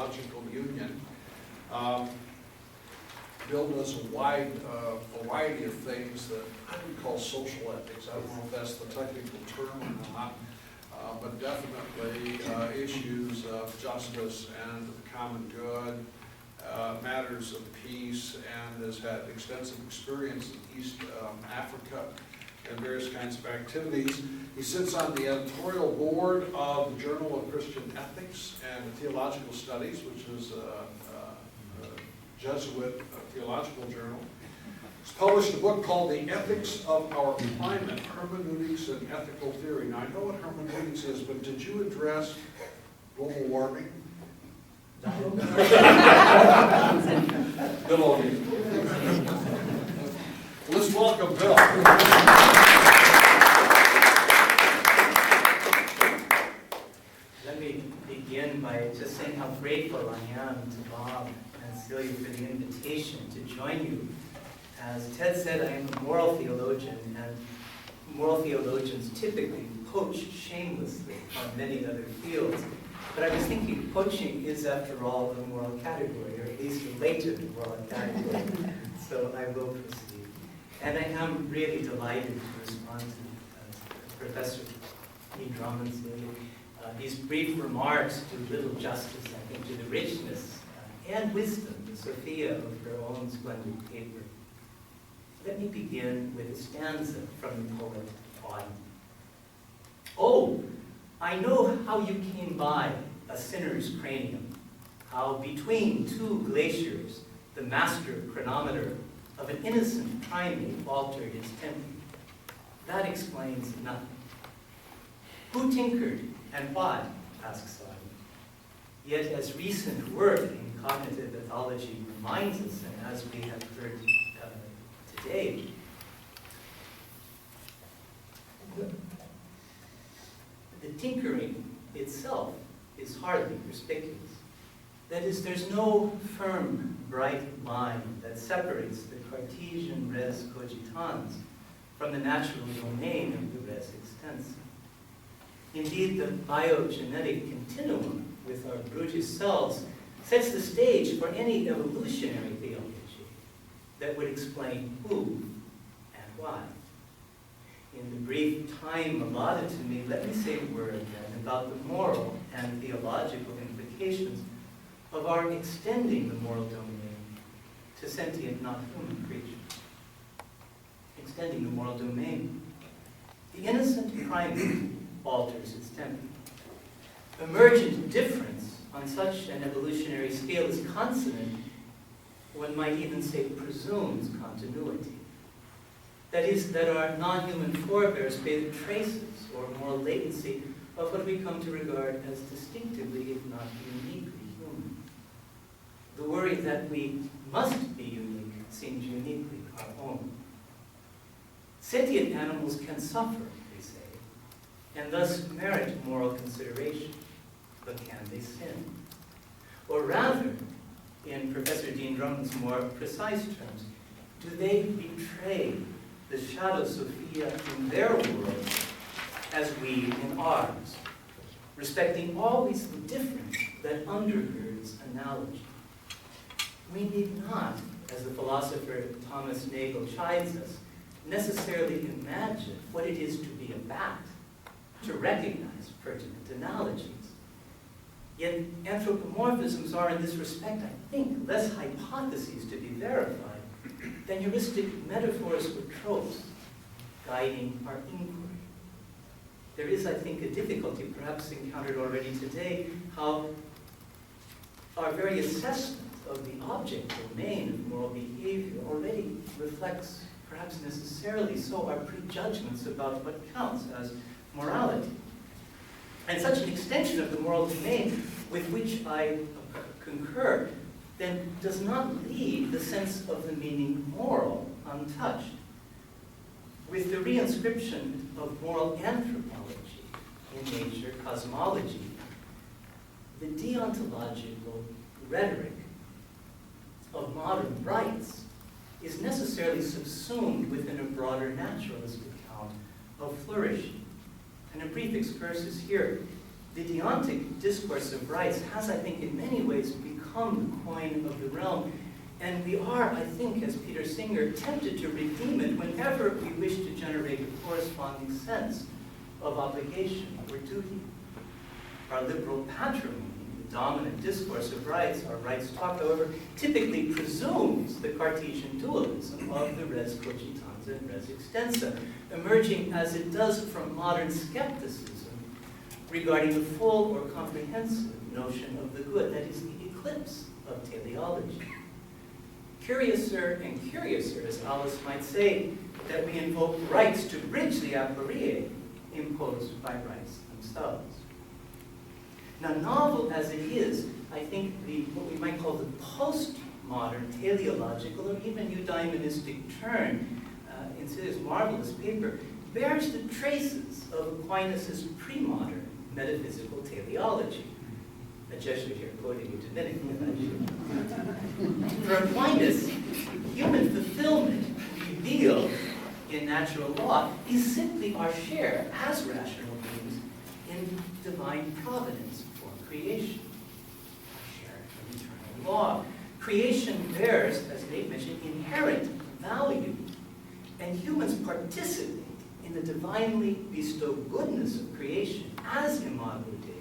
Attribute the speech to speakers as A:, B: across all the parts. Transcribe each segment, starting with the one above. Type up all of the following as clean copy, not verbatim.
A: theological union. Bill does a wide variety of things that I would call social ethics. I don't know if that's the technical term or not, but definitely issues of justice and the common good, matters of peace, and has had extensive experience in East Africa and various kinds of activities. He sits on the editorial board of the Journal of Christian Ethics and Theological Studies, which is a Jesuit theological journal. He's published a book called The Ethics of Our Climate, Hermeneutics and Ethical Theory. Now, I know what hermeneutics is, but did you address global warming? Bill O'Neill. Let's welcome Bill.
B: Let me begin by just saying how grateful I am to Bob and Celia for the invitation to join you. As Ted said, I am a moral theologian, and moral theologians typically poach shamelessly on many other fields. But I was thinking poaching is, after all, a moral category, or at least a latent moral category. So I will proceed. And I am really delighted to respond to Professor Dean Drummond's these brief remarks do little justice, I think, to the richness and wisdom, the Sophia, of her own splendid paper. Let me begin with a stanza from the poet Autumn. Oh, I know how you came by a sinner's cranium, how between two glaciers the master chronometer of an innocent primate altered its tempo. That explains nothing. Who tinkered and why? Asks Simon. Yet as recent work in cognitive ethology reminds us, and as we have heard today, the tinkering itself is hardly perspicuous. That is, there's no firm, bright line that separates the Cartesian res cogitans from the natural domain of the res extensa. Indeed, the biogenetic continuum with our brutish selves sets the stage for any evolutionary theology that would explain who and why. In the brief time allotted to me, let me say a word then about the moral and theological implications of our extending the moral domain to sentient, not human creatures. Extending the moral domain. The innocent primate alters its tempo. Emergent difference on such an evolutionary scale is consonant, one might even say presumes continuity. That is, that our non-human forebears bear the traces or moral latency of what we come to regard as distinctively, if not uniquely, human. The worry that we must be unique seems uniquely our own. Sentient animals can suffer, they say, and thus merit moral consideration. But can they sin? Or rather, in Professor Dean Drummond's more precise terms, do they betray the shadow Sophia in their world as we in ours, respecting always the difference that undergirds analogy? We need not, as the philosopher Thomas Nagel chides us, necessarily imagine what it is to be a bat, to recognize pertinent analogies. Yet anthropomorphisms are, in this respect, I think, less hypotheses to be verified than heuristic metaphors or tropes guiding our inquiry. There is, I think, a difficulty, perhaps encountered already today, how our very assessment of the object domain of moral behavior already reflects, perhaps necessarily so, our prejudgments about what counts as morality. And such an extension of the moral domain with which I concur then does not leave the sense of the meaning moral untouched. With the reinscription of moral anthropology in nature cosmology, the deontological rhetoric of modern rights is necessarily subsumed within a broader naturalist account of flourishing. And a brief excursus here. the deontic discourse of rights has, I think, in many ways become the coin of the realm. And we are, I think, as Peter Singer, tempted to redeem it whenever we wish to generate a corresponding sense of obligation or duty. Our liberal patrimony, the dominant discourse of rights, our rights talk, however, typically presumes the Cartesian dualism of the res cogitans and res extensa, emerging as it does from modern skepticism regarding the full or comprehensive notion of the good, that is, the eclipse of teleology. Curiouser and curiouser, as Alice might say, that we invoke rights to bridge the aporia imposed by rights themselves. Now, novel as it is, I think what we might call the postmodern teleological or even eudaimonistic turn in Cillia's marvelous paper bears the traces of Aquinas' pre-modern metaphysical teleology. A Jesuit here quoting you Dominically. For Aquinas, human fulfillment revealed in natural law is simply our share as rational beings in divine providence for creation. Our share in eternal law. Creation bears, as Nate mentioned, inherent value, and humans participate in the divinely bestowed goodness of creation as imago Dei,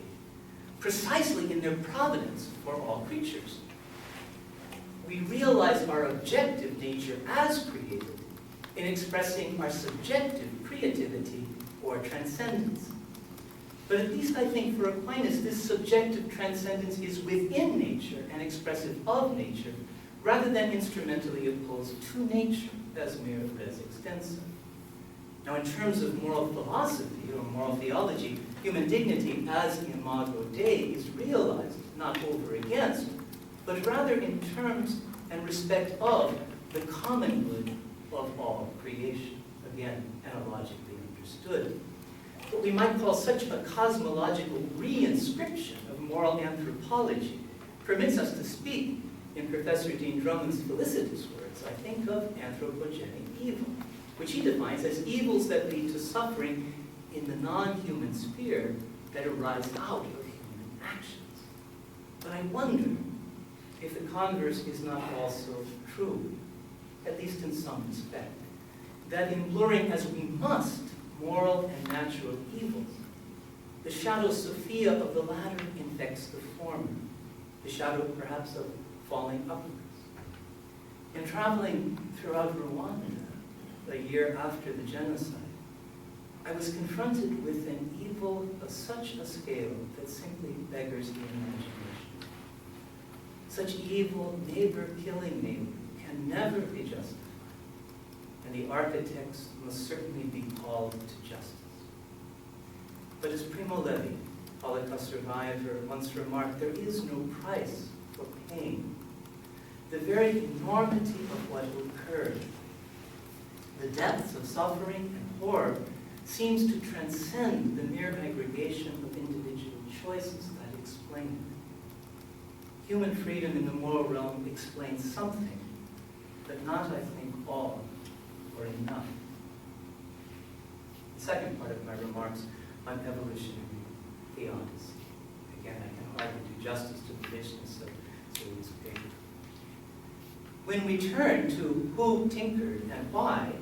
B: precisely in their providence for all creatures. We realize our objective nature as created in expressing our subjective creativity or transcendence. But at least I think for Aquinas, this subjective transcendence is within nature and expressive of nature, rather than instrumentally opposed to nature as mere res extensa. Now, in terms of moral philosophy or moral theology, human dignity as imago Dei is realized not over against, but rather in terms and respect of the common good of all creation, again, analogically understood. What we might call such a cosmological reinscription of moral anthropology permits us to speak, in Professor Dean Drummond's felicitous words, I think of anthropogenic evil, which he defines as evils that lead to suffering in the non-human sphere that arise out of human actions. But I wonder if the converse is not also true, at least in some respect, that in blurring as we must moral and natural evils, the shadow Sophia of the latter infects the former, the shadow perhaps of falling upwards. In traveling throughout Rwanda a year after the genocide, I was confronted with an evil of such a scale that simply beggars the imagination. Such evil, neighbor-killing neighbor, can never be justified, and the architects must certainly be called to justice. But as Primo Levi, Holocaust survivor, once remarked, there is no price for pain. The very enormity of what occurred, the depths of suffering and horror, seems to transcend the mere aggregation of individual choices that explain it. Human freedom in the moral realm explains something, but not, I think, all or enough. The second part of my remarks on evolutionary theodicy. Again, I can hardly do justice to the richness of Cillia's paper. When we turn to who tinkered and why,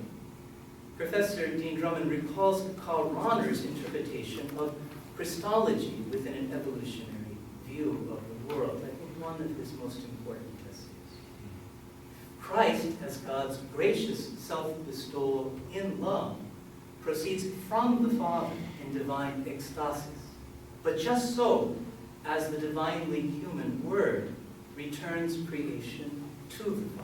B: Professor Dean Drummond recalls Karl Rahner's interpretation of Christology within an evolutionary view of the world. I think one of his most important essays. Christ, as God's gracious self-bestowal in love, proceeds from the Father in divine ecstasis, but just so as the divinely human Word returns creation to the Father.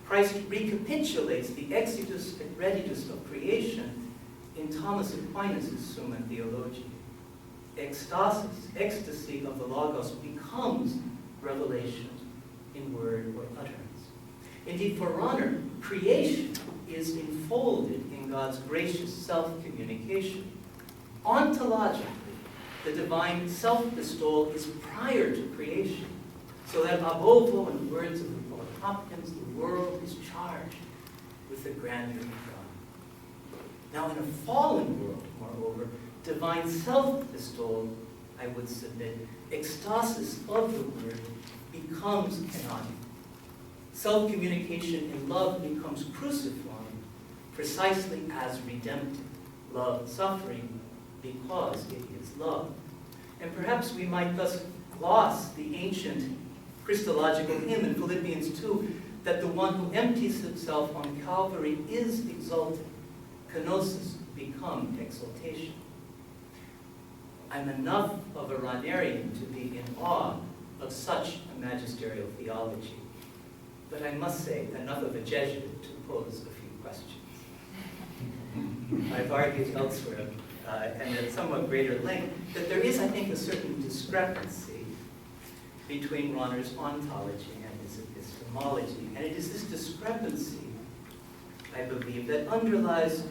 B: Christ recapitulates the exitus et reditus of creation in Thomas Aquinas' Summa Theologiae. Ecstasis, ecstasy of the Logos, becomes revelation in word or utterance. Indeed, for Rahner, creation is enfolded in God's gracious self-communication. Ontologically, the divine self-bestowal is prior to creation, so that ab ovo, in the words of the poet Hopkins, the world is charged with the grandeur of God. Now, in a fallen world, moreover, divine self-bestowal I would submit, ecstasis of the word becomes canonic. Self-communication in love becomes cruciform precisely as redemptive. Love suffering because it is love. And perhaps we might thus gloss the ancient Christological hymn in Philippians 2 that the one who empties himself on Calvary is exalted. Kenosis become exaltation. I'm enough of a Rahnerian to be in awe of such a magisterial theology. But I must say, enough of a Jesuit to pose a few questions. I've argued elsewhere, and at somewhat greater length, that there is, I think, a certain discrepancy between Rahner's ontology and his epistemology. And it is this discrepancy, I believe, that underlies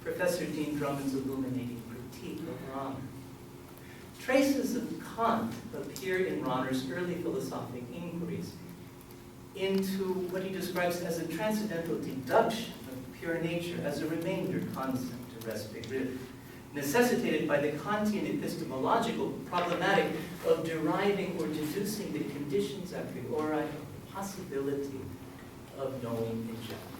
B: Professor Dean Drummond's illuminating critique of Rahner. Traces of Kant appear in Rahner's early philosophic inquiries into what he describes as a transcendental deduction of pure nature as a remainder concept to res begriff, necessitated by the Kantian epistemological problematic of deriving or deducing the conditions a priori of the possibility of knowing in general.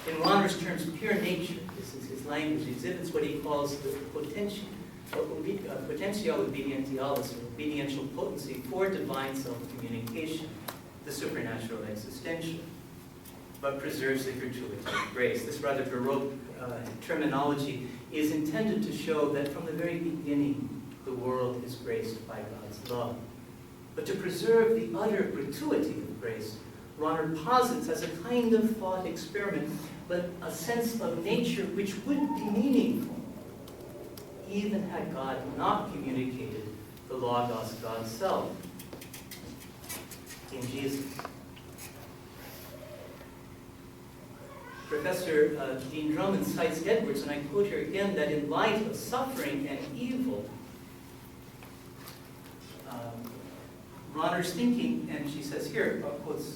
B: In Rahner's terms, pure nature, this is his language, exhibits what he calls the potential obedientialis, or obediential potency for divine self-communication, the supernatural existential, but preserves the gratuity of grace. This rather baroque terminology is intended to show that from the very beginning, the world is graced by God's love. But to preserve the utter gratuity of grace, Rahner posits as a kind of thought experiment, but a sense of nature which would be meaningful, even had God not communicated the Logos, God's self, in Jesus. Professor Dean Drummond cites Edwards, and I quote here again, that in light of suffering and evil, Rahner's thinking, and she says here, quotes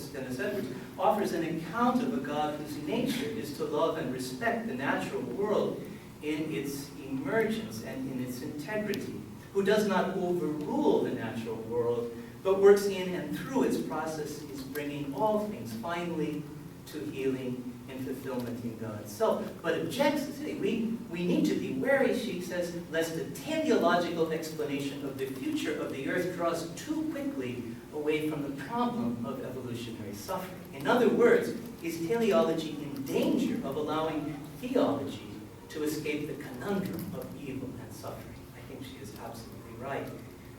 B: Dennis Edwards, offers an account of a God whose nature is to love and respect the natural world in its emergence and in its integrity, who does not overrule the natural world, but works in and through its processes, bringing all things finally to healing and fulfillment in God's self. But objects, we need to be wary, she says, lest the teleological explanation of the future of the earth draws too quickly away from the problem of evolutionary suffering. In other words, is teleology in danger of allowing theology to escape the conundrum of evil and suffering? I think she is absolutely right.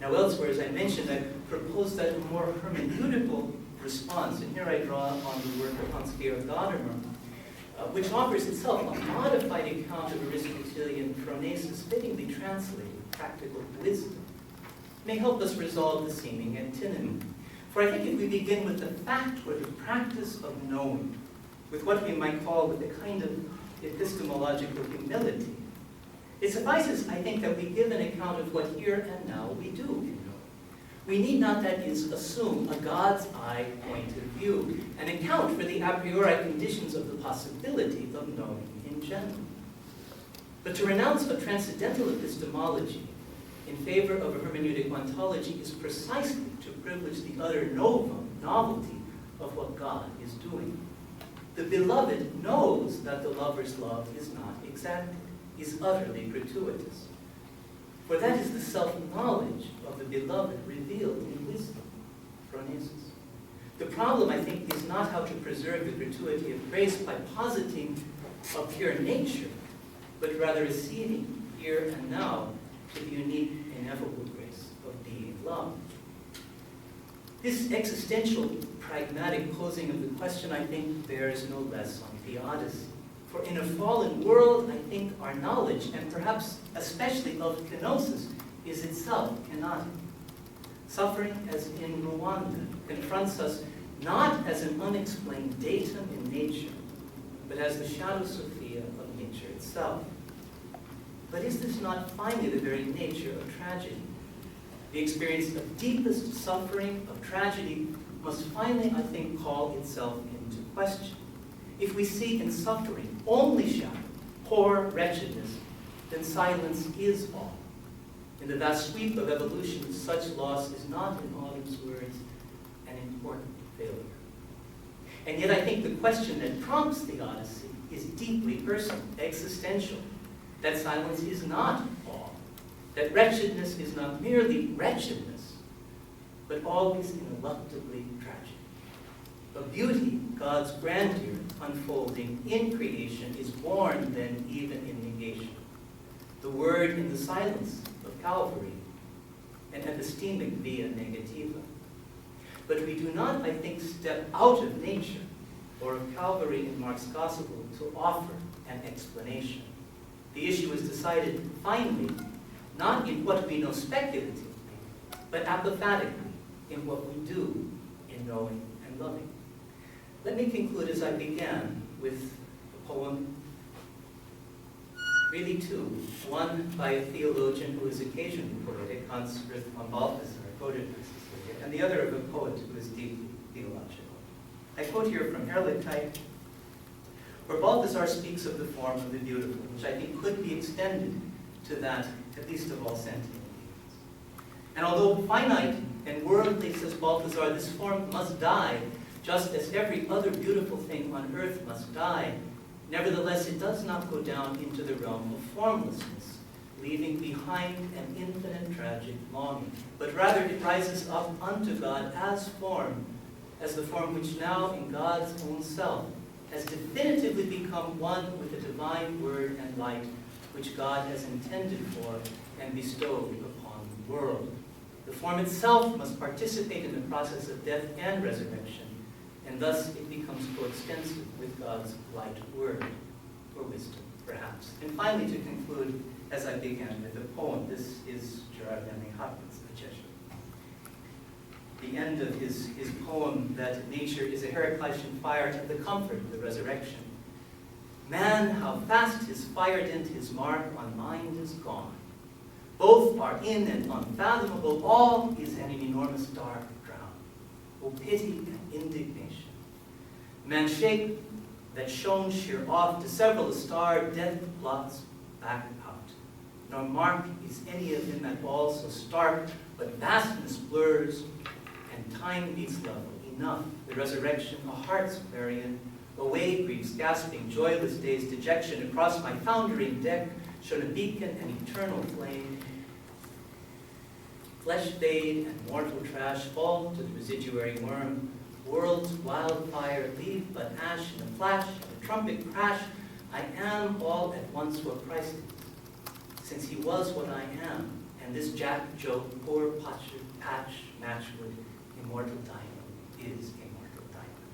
B: Now elsewhere, as I mentioned, I proposed that more hermeneutical response, and here I draw on the work of Hans-Georg Gadamer, which offers itself a modified account of Aristotelian phronesis, fittingly translated, practical wisdom, may help us resolve the seeming antinomy. For I think if we begin with the fact or the practice of knowing, with what we might call with a kind of epistemological humility, it suffices, I think, that we give an account of what here and now we do know. We need not, that is, assume a God's eye point of view, an account for the a priori conditions of the possibility of knowing in general. But to renounce a transcendental epistemology in favor of a hermeneutic ontology is precisely to privilege the utter novum, novelty of what God is doing. The beloved knows that the lover's love is not exacted, is utterly gratuitous. For that is the self-knowledge of the beloved revealed in wisdom, phronesis. The problem, I think, is not how to preserve the gratuity of grace by positing a pure nature, but rather receiving here and now to the unique, ineffable grace of being loved. This existential, pragmatic posing of the question, I think, bears no less on theodicy. For in a fallen world, I think our knowledge, and perhaps especially of kenosis, is itself canonic. Suffering, as in Rwanda, confronts us not as an unexplained datum in nature, but as the shadow Sophia of nature itself. But is this not finally the very nature of tragedy? The experience of deepest suffering, of tragedy, must finally, I think, call itself into question. If we see in suffering only shadow, horror, wretchedness, then silence is all. In the vast sweep of evolution, such loss is not, in Autumn's words, an important failure. And yet I think the question that prompts the Odyssey is deeply personal, existential, that silence is not awe, that wretchedness is not merely wretchedness, but always ineluctably tragic. Of beauty, God's grandeur unfolding in creation is born then even in negation. The word in the silence of Calvary, an epistemic via negativa. But we do not, I think, step out of nature or of Calvary in Mark's gospel to offer an explanation. The issue is decided finally, not in what we know speculatively, but apophatically in what we do in knowing and loving. Let me conclude as I began with a poem, really two. One by a theologian who is occasionally poetic, Hans Christian von Balthasar, quoted by Cecilia, and the other of a poet who is deeply theological. I quote here from Herrlichkeit, where Balthasar speaks of the form of the beautiful, which I think could be extended to that, at least of all sentient beings. And although finite and worldly, says Balthasar, this form must die, just as every other beautiful thing on earth must die. Nevertheless, it does not go down into the realm of formlessness, leaving behind an infinite tragic longing, but rather it rises up unto God as form, as the form which now in God's own self has definitively become one with the divine word and light which God has intended for and bestowed upon the world. The form itself must participate in the process of death and resurrection, and thus it becomes coextensive with God's light word, or wisdom, perhaps. And finally, to conclude, as I began with a poem, this is Gerard Manley Hopkins, the Jesuit. The end of his poem, that nature is a Heraclitean fire and the comfort of the resurrection. Man, how fast his fire dint, his mark on mind is gone. Both are in and unfathomable, all is an enormous dark drown. O pity and indignation. Man's shape that shone sheer off to several a star, death blots back out. Nor mark is any of him at all so stark, but vastness blurs, and time beats level. Enough, the resurrection, a heart's clarion, away griefs, gasping, joyless days, dejection, across my foundering deck shone a beacon and eternal flame. Flesh fade and mortal trash fall to the residuary worm. World's wildfire leave but ash in a flash, a trumpet crash. I am all at once what Christ is, since he was what I am, and this Jack Joe poor patch matchwood, immortal diamond is immortal diamond.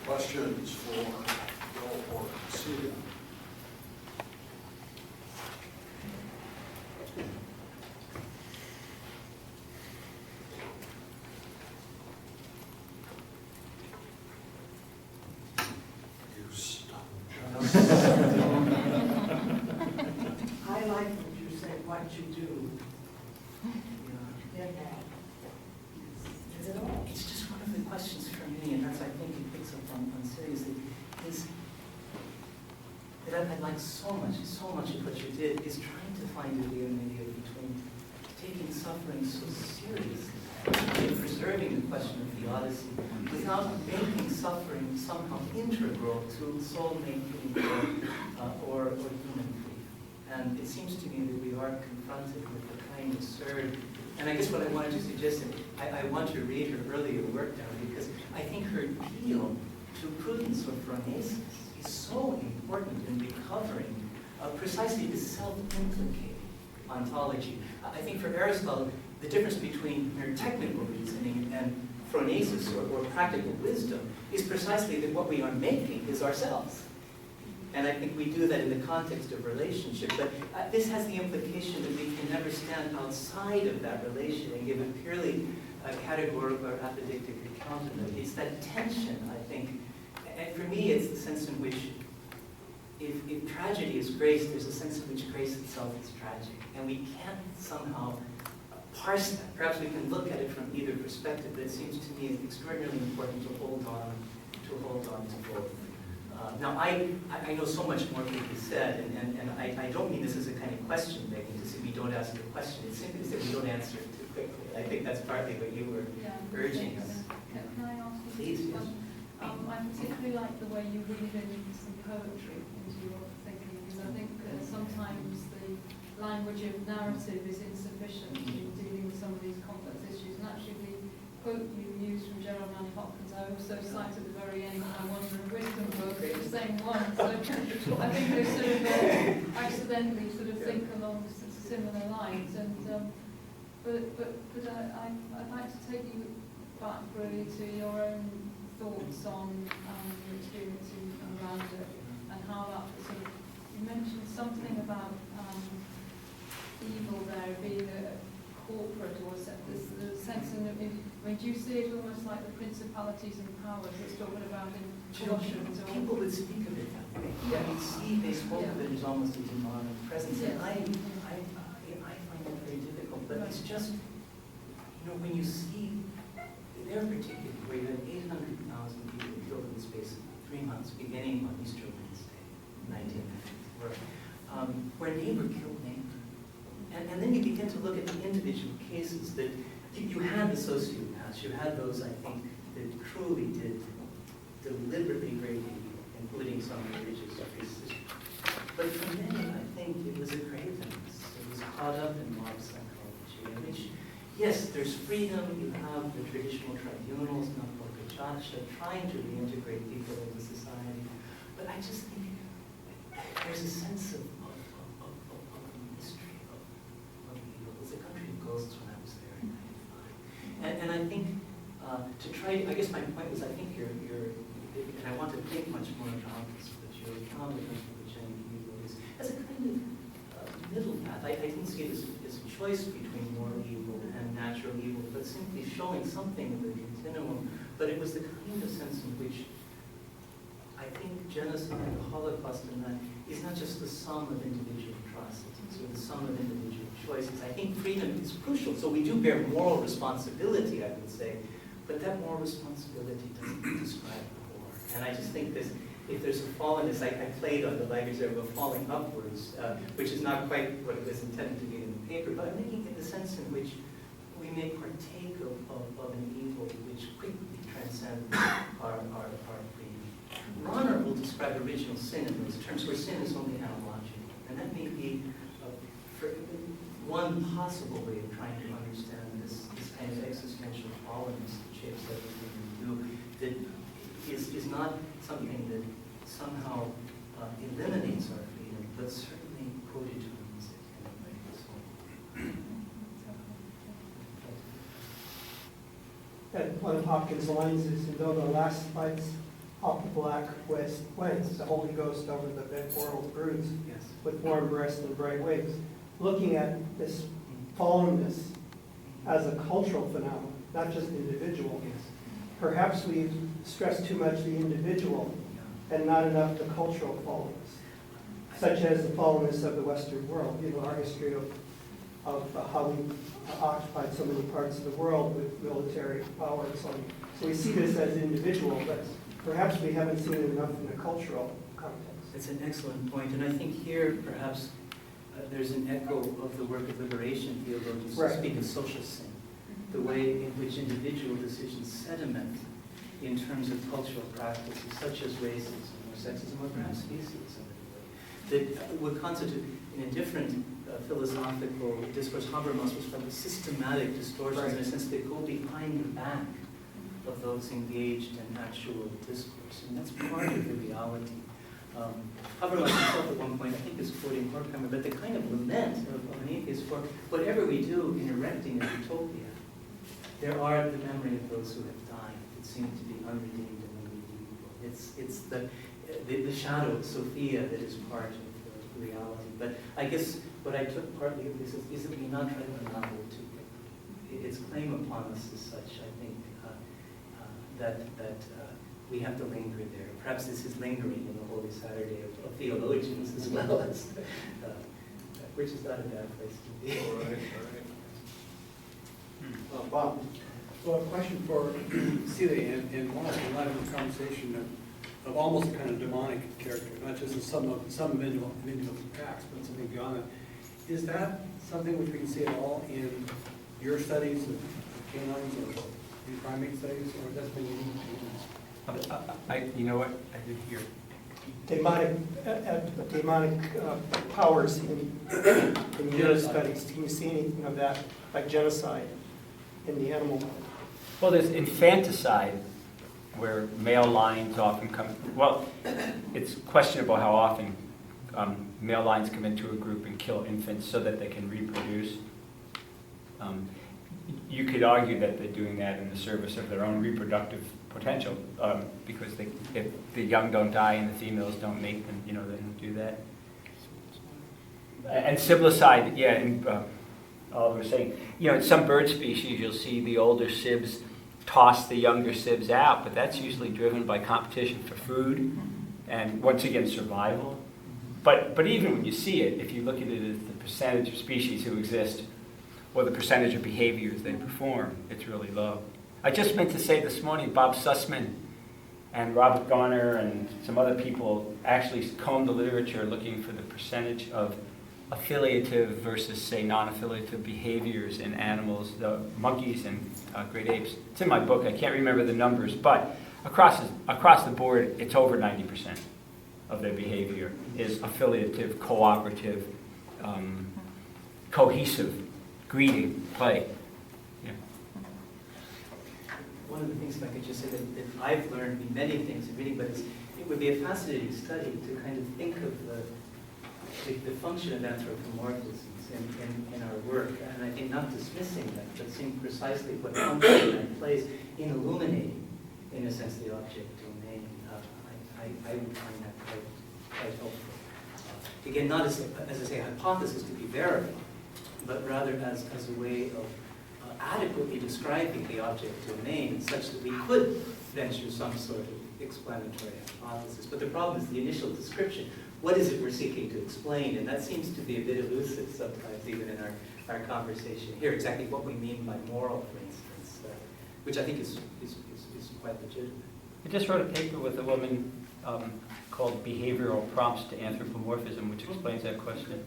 A: Questions for Bill or Cecilia?
C: I like what you say, what you do. Is it all?
B: It's just one of the questions for me, and that's, I think, it picks up on seriously, is that I like so much of what you did, is trying to find a unity between taking suffering so seriously and preserving the question of the Odyssey without making suffering somehow integral to soul-making or human grief. And it seems to me that we are confronted with a kind of absurd. And I guess what I wanted to suggest, I want to read her earlier work down, because I think her appeal to prudence or phronesis is so important in recovering precisely this self-implicating ontology. I think for Aristotle, the difference between mere technical reasoning and phronesis or practical wisdom is precisely that what we are making is ourselves. And I think we do that in the context of relationship. But this has the implication that we can never stand outside of that relation and give a purely categorical or apodictic account of it. It's that tension, I think. And for me, it's the sense in which if tragedy is grace, there's a sense in which grace itself is tragic. And we can't somehow parse that. Perhaps we can look at it from either perspective, but it seems to me extraordinarily important to hold on to hold on to both. Now, I know so much more can be said, and I don't mean this as a kind of question begging to say we don't ask the question. It's simply that we don't answer it too quickly. I think that's partly what you were urging us.
D: Can I ask you
B: Please,
D: this
B: yes.
D: one? I particularly like the way you weave in some poetry into your thinking, because I think sometimes the language of narrative is insufficient in dealing with some of these complex issues. And actually, the quote you used from Gerald Manley Hopkins, I also cite at the very end of my Wonder and Wisdom book, the same one. So I think they sort of accidentally sort of think along similar lines. And but I'd like to take you back really to your own thoughts on your experience around it and how that sort of, you mentioned something about evil there being a corporate or the sense in do you see it almost like the principalities and powers that's talking about in Colossians?
B: People would speak of it that way. Yeah, you see, they spoke of it as almost a demonic presence. And I find that very difficult, but it's just, when you see their particular, where you had 800,000 people killed in the space of 3 months, beginning on Easter Wednesday, 1950, where neighbor killed neighbor. And then you begin to look at the individual cases that you had the sociopaths, you had those, I think, that truly did deliberately great evil, including some religious races. But for many, I think it was a cravenness. It was caught up in mob psychology, in which, yes, there's freedom, you have the traditional tribunals, trying to reintegrate people into society. But I just think there's a sense of mystery of evil. It was a country of ghosts when I was there in '95. And I think to try, I guess my point was, I think you're, and I want to think much more about this, but your comment of evil is as a kind of middle path. I didn't see it as a choice between moral evil and natural evil, but simply showing something of the continuum. But it was the kind of sense in which I think genocide, the Holocaust, and that is not just the sum of individual atrocities or the sum of individual choices. I think freedom is crucial. So we do bear moral responsibility, I would say, but that moral responsibility doesn't describe the war. And I just think if there's a fallenness, I played on the language there of a falling upwards, which is not quite what it was intended to be in the paper, but I'm thinking in the sense in which we may partake of an evil which quickly transcends our freedom. Ronner will describe original sin in those terms, where sin is only analogical. And that may be one possible way of trying to understand this kind of existential fallenness that shapes everything we do, that is not something that somehow eliminates our freedom, but certainly co-determines it in a way.
E: And one of Hopkins' lines is, and though the last lights off the black west whence, the Holy Ghost over the bent world broods,
B: Yes.
E: with warm breast and bright wings. Looking at this fallenness as a cultural phenomenon, not just individual.
B: Yes.
E: Perhaps we've stressed too much the individual and not enough the cultural fallenness, such as the fallenness of the Western world. Our history of how we occupied so many parts of the world with military power and so on. So we see this as individual, but perhaps we haven't seen it enough in the cultural context.
B: It's an excellent point, and I think here perhaps there's an echo of the work of liberation theologians who
E: Right.
B: speak of social sin, the way in which individual decisions sediment in terms of cultural practices such as racism or sexism or perhaps speciesism, that would constitute in a different philosophical discourse. Habermas was from the systematic distortions in a sense that go behind the back of those engaged in actual discourse, and that's part of the reality. Habermas himself at one point, I think, is quoting Horkheimer, but the kind of lament of an atheist for whatever we do in erecting a utopia, there are the memory of those who have died that seem to be unredeemed and unredeemable. It's the shadow of Sophia that is part of the reality. But I guess what I took partly of this is that we not try to unravel it too quickly. Its claim upon us is such, I think, that we have to linger there. Perhaps this is lingering in the Holy Saturday of theologians as well as, which is not a bad place to be.
A: Bob?
F: Well, a question for Celia and Mark, in light of the conversation of almost a kind of demonic character, not just in some individual acts, but something beyond that. Is that something which we can see at all in your studies of canines or in primate studies, or that's been unique to humans?
G: You know what? I did hear.
E: Demonic powers in your studies. Can you see anything of that, like genocide in the animal world?
G: Well, there's infanticide, where male lions often come. Well, it's questionable how often male lions come into a group and kill infants so that they can reproduce. You could argue that they're doing that in the service of their own reproductive potential, because if the young don't die and the females don't mate, then they don't do that. And siblicide, yeah. And Oliver was saying, in some bird species, you'll see the older sibs toss the younger sibs out, but that's usually driven by competition for food and, once again, survival. But even when you see it, if you look at it as the percentage of species who exist or the percentage of behaviors they perform, it's really low. I just meant to say this morning, Bob Sussman and Robert Garner and some other people actually combed the literature looking for the percentage of affiliative versus, say, non-affiliative behaviors in animals, the monkeys and great apes. It's in my book. I can't remember the numbers, but across the board, it's over 90% of their behavior is affiliative, cooperative, cohesive, greeting, play. Yeah.
B: One of the things, if I could just say, that I've learned many things in reading, but it would be a fascinating study to kind of think of the function of anthropomorphisms in our work, and I think not dismissing that, but seeing precisely what function that plays in illuminating, in a sense, the object domain. I would find that quite helpful. Again, not as I say, a hypothesis to be verified, but rather as a way of adequately describing the object domain such that we could venture some sort of explanatory hypothesis. But the problem is the initial description. What is it we're seeking to explain? And that seems to be a bit elusive sometimes, even in our conversation here, exactly what we mean by moral, for instance, which I think is quite legitimate.
G: I just wrote a paper with a woman called Behavioral Prompts to Anthropomorphism, which explains that question.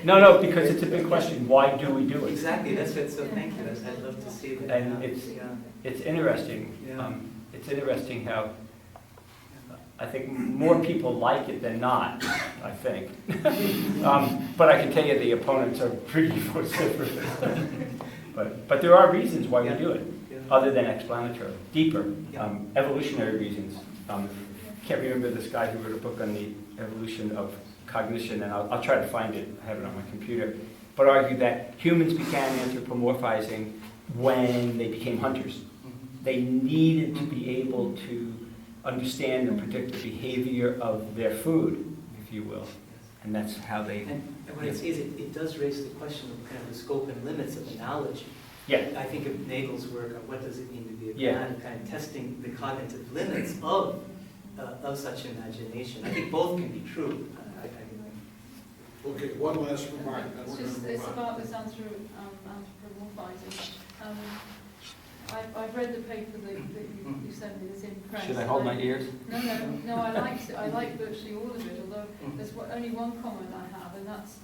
G: No, because it's a big question. Why do we do it?
B: Exactly, that's it. So thank you. I'd love to see that.
G: And it's interesting.
B: Yeah.
G: It's interesting how I think more people like it than not, I think. But I can tell you the opponents are pretty vociferous. But there are reasons why we do it, other than explanatory, deeper, evolutionary reasons. Can't remember this guy who wrote a book on the evolution of cognition, and I'll try to find it. I have it on my computer. But argued that humans began anthropomorphizing when they became hunters. They needed to be able to understand and predict the behavior of their food, if you will. And that's how they...
B: And what I see is it does raise the question of kind of the scope and limits of analogy.
G: Yeah.
B: I think of Nagel's work on what does it mean to be a
G: Yeah.
B: man, kind of testing the cognitive limits of such imagination. I think both can be true.
A: Okay, one last remark. then we're gonna move
D: It's
A: on.
D: about this anthropomorphizing. I've read the paper that you sent me that's in press.
G: Should I hold my ears?
D: No, I liked it. I like virtually all of it, although there's only one comment I have, and that's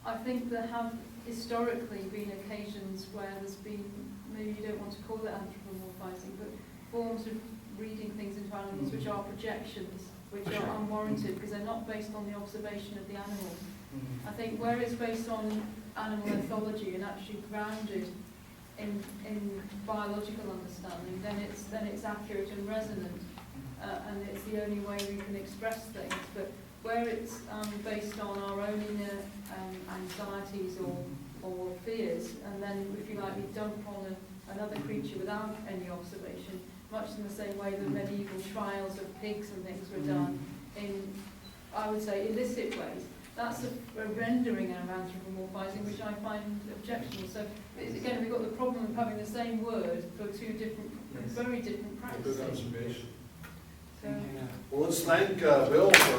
D: I think there have historically been occasions where there's been, maybe you don't want to call it anthropomorphizing, but forms of reading things into animals which are projections, which are unwarranted because they're not based on the observation of the animal. I think where it's based on animal ethology and actually grounded in biological understanding, then it's accurate and resonant, and it's the only way we can express things. But where it's based on our own inner anxieties or fears, and then, if you like, we dump on another creature without any observation, much in the same way that medieval trials of pigs and things were done in, I would say, illicit ways. That's a rendering of anthropomorphizing, which I find objectionable. So, again, we've got the problem of having the same word for two different, very different
A: Good
D: practices.
A: observation.
D: So,
A: Well, let's thank Bill for...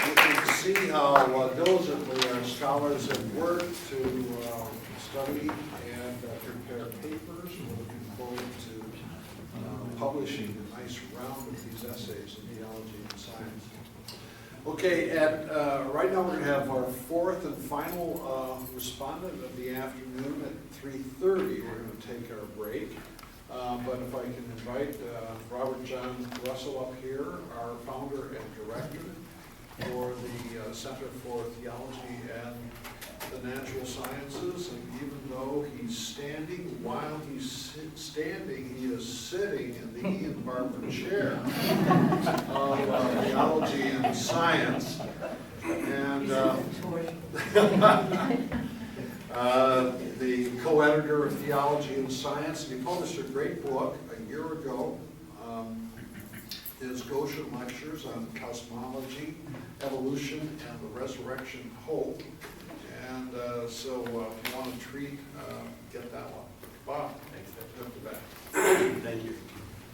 A: You can see how diligently our scholars have worked study and prepare papers. We're looking forward to publishing a nice round of these essays in theology and science. Okay, right now we're going to have our fourth and final respondent of the afternoon at 3:30. We're going to take our break. But if I can invite Robert John Russell up here, our founder and director for the Center for Theology and the Natural Sciences. And even though he's standing, while he's standing, he is sitting in the Ian Barber chair of theology and science. And the co-editor of Theology and Science, and he published a great book a year ago, his Goshen Lectures on Cosmology, Evolution, and the Resurrection Hope. And so if you want to treat, get that one. Bob,
H: Thanks,
A: up to that.
H: Thank you.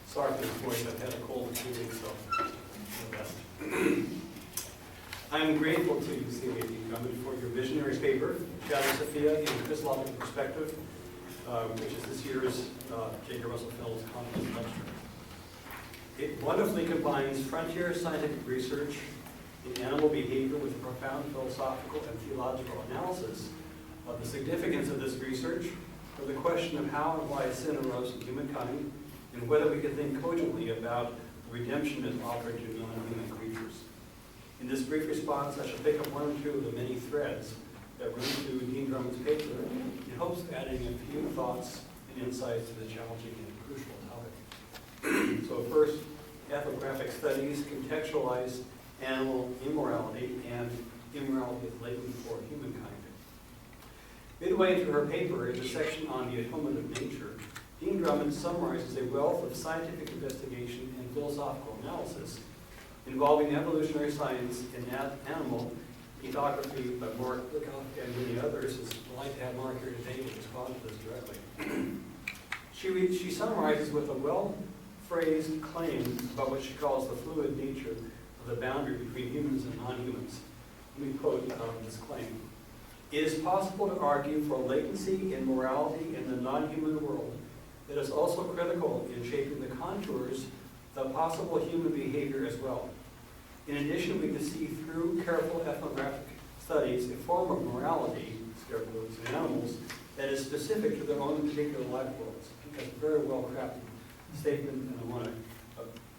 H: Sorry for the voice, I've had a cold for 2 weeks, so the best. I'm grateful to you, Celia D. Drummond, for your visionary paper, Shadow Sophia in Christological Perspective, which is this year's J.K. Russell Fellows Conference Lecture. It wonderfully combines frontier scientific research in animal behavior with a profound philosophical and theological analysis of the significance of this research, for the question of how and why sin arose in humankind, and whether we can think cogently about redemption as offered to non-human creatures. In this brief response, I shall pick up one or two of the many threads that run through Dean Drummond's paper in hopes of adding a few thoughts and insights to the challenging and crucial topic. So first, ethnographic studies contextualize animal immorality and immorality is latent for humankind. Midway into her paper is a section on the atonement of nature. Dean Drummond summarizes a wealth of scientific investigation and philosophical analysis involving evolutionary science and animal ethography by Mark Lookout and many others. It's delight to have Mark here today to respond to this directly. She summarizes with a well-phrased claim about what she calls the fluid nature of the boundary between humans and non-humans. Let me quote this claim. It is possible to argue for latency in morality in the non-human world that is also critical in shaping the contours of possible human behavior as well. In addition, we can see through careful ethnographic studies a form of morality, in animals, that is specific to their own particular life worlds. That's a very well-crafted statement, and I want to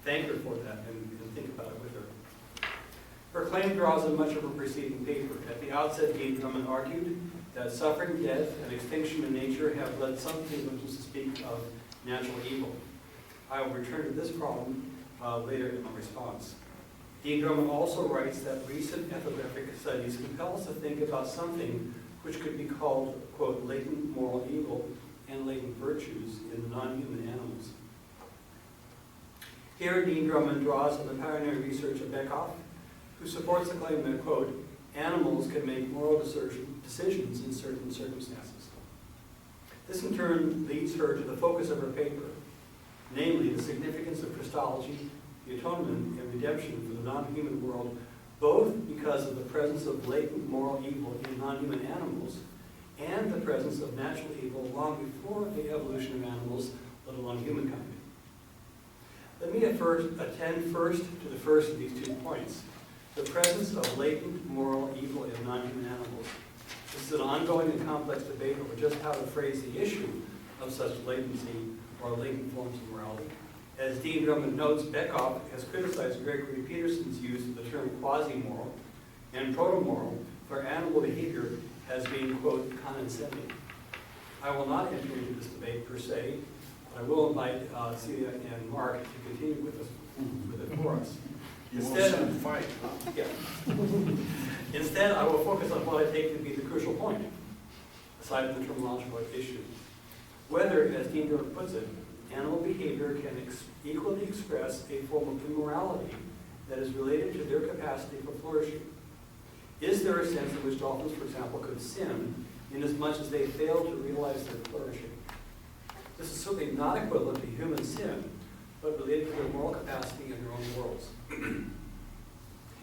H: thank her for that and think about it with her. Her claim draws on much of her preceding paper. At the outset, Dean Drummond argued that suffering, death, and extinction in nature have led some theologians to speak of natural evil. I will return to this problem later in my response. Dean Drummond also writes that recent ethnographic studies compel us to think about something which could be called, quote, latent moral evil and latent virtues in the non-human animals. Here, Dean Drummond draws on the pioneering research of Beckhoff, who supports the claim that, quote, animals can make moral decisions in certain circumstances. This in turn leads her to the focus of her paper, namely the significance of Christology, the atonement, and redemption for the non-human world, both because of the presence of latent moral evil in non-human animals and the presence of natural evil long before the evolution of animals, let alone humankind. Let me attend first to the first of these 2 points, the presence of latent moral evil in non-human animals. This is an ongoing and complex debate over just how to phrase the issue of such latency or latent forms of morality. As Dean Drummond notes, Beckhoff has criticized Gregory Peterson's use of the term quasi-moral and proto-moral for animal behavior as being, quote, condescending. I will not enter into this debate per se, but I will invite Celia and Mark to continue with it for us.
A: Instead, fight, huh?
H: Yeah. Instead, I will focus on what I take to be the crucial point, aside from the terminological issue. Whether, as Dean Drummond puts it, animal behavior can equally express a form of immorality that is related to their capacity for flourishing. Is there a sense in which dolphins, for example, could sin inasmuch as they fail to realize their flourishing? This is certainly not equivalent to human sin, but related to their moral capacity in their own worlds.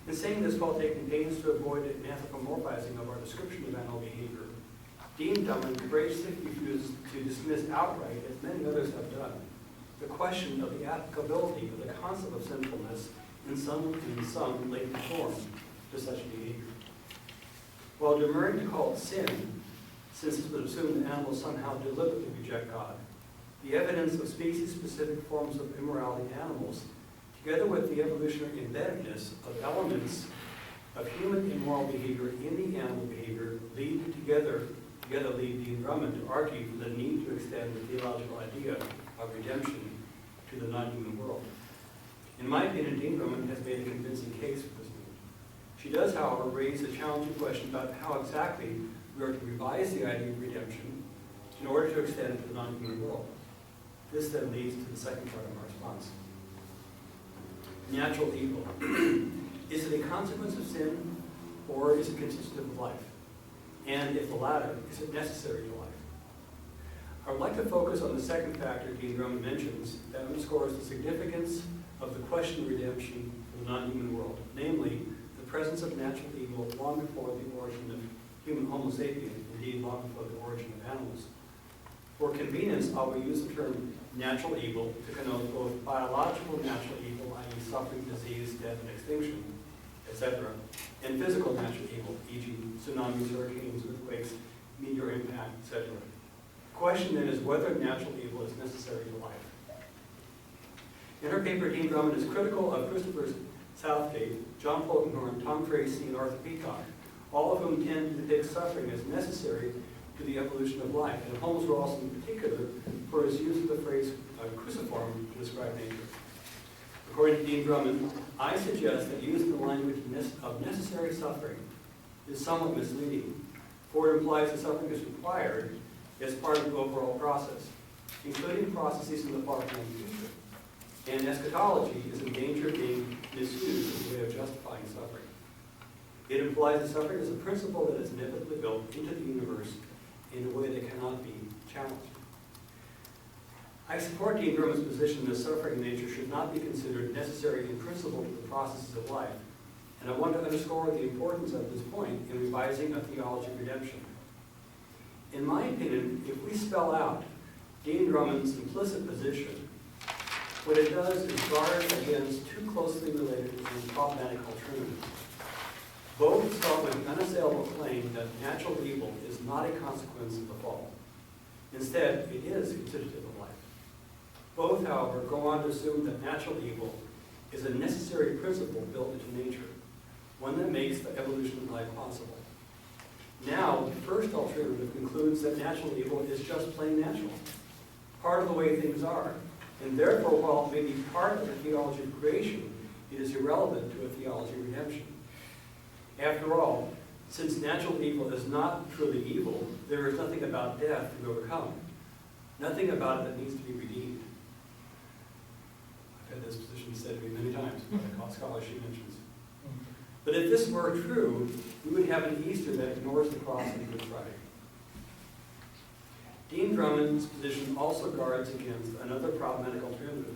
H: In saying this, while taking pains to avoid an anthropomorphizing of our description of animal behavior, Dean Drummond courageously refused to dismiss outright, as many others have done, the question of the applicability of the concept of sinfulness in some latent form to such behavior. While demurring to call it sin, since it would assume that animals somehow deliberately reject God, the evidence of species-specific forms of immorality in animals, together with the evolutionary embeddedness of elements of human immoral behavior in the animal behavior, lead Dean Drummond to argue for the need to extend the theological idea of redemption to the non-human world. In my opinion, Dean Drummond has made a convincing case for this move. She does, however, raise a challenging question about how exactly we are to revise the idea of redemption in order to extend it to the non-human world. This then leads to the second part of our response. Natural evil. Is it a consequence of sin, or is it constitutive of life? And if the latter, is it necessary to life? I would like to focus on the second factor Dean Drummond mentions that underscores the significance of the question of redemption for the non-human world, namely the presence of natural evil long before the origin of human Homo sapiens, indeed long before the origin of animals. For convenience, I will use the term natural evil to connote both biological natural evil, i.e. suffering, disease, death, and extinction, etc., and physical natural evil, e.g. tsunamis, hurricanes, earthquakes, meteor impact, etc. The question then is whether natural evil is necessary to life. In her paper, Dean Drummond is critical of Christopher Southgate, John Polkinghorne, Tom Tracy, and Arthur Peacock, all of whom tend to depict suffering as necessary to the evolution of life, and Holmes Rawls in particular for his use of the phrase cruciform to describe nature. According to Dean Drummond, I suggest that using the language of necessary suffering is somewhat misleading, for it implies that suffering is required as part of the overall process, including processes in the far-flung future. And eschatology is in danger of being misused as a way of justifying suffering. It implies that suffering is a principle that is inevitably built into the universe in a way that cannot be challenged. I support Dean Drummond's position that suffering in nature should not be considered necessary in principle to the processes of life, and I want to underscore the importance of this point in revising a theology of redemption. In my opinion, if we spell out Dean Drummond's implicit position, what it does is guard against two closely related and problematic alternatives. Both start with the unassailable claim that natural evil is not a consequence of the fall. Instead, it is constitutive of life. Both, however, go on to assume that natural evil is a necessary principle built into nature, one that makes the evolution of life possible. Now, the first alternative concludes that natural evil is just plain natural, part of the way things are, and therefore, while it may be part of the theology of creation, it is irrelevant to a theology of redemption. After all, since natural evil is not truly evil, there is nothing about death to overcome, nothing about it that needs to be redeemed. I've had this position said to me many times by the scholars she mentions. But if this were true, we would have an Easter that ignores the cross and Good Friday. Dean Drummond's position also guards against another problematic alternative.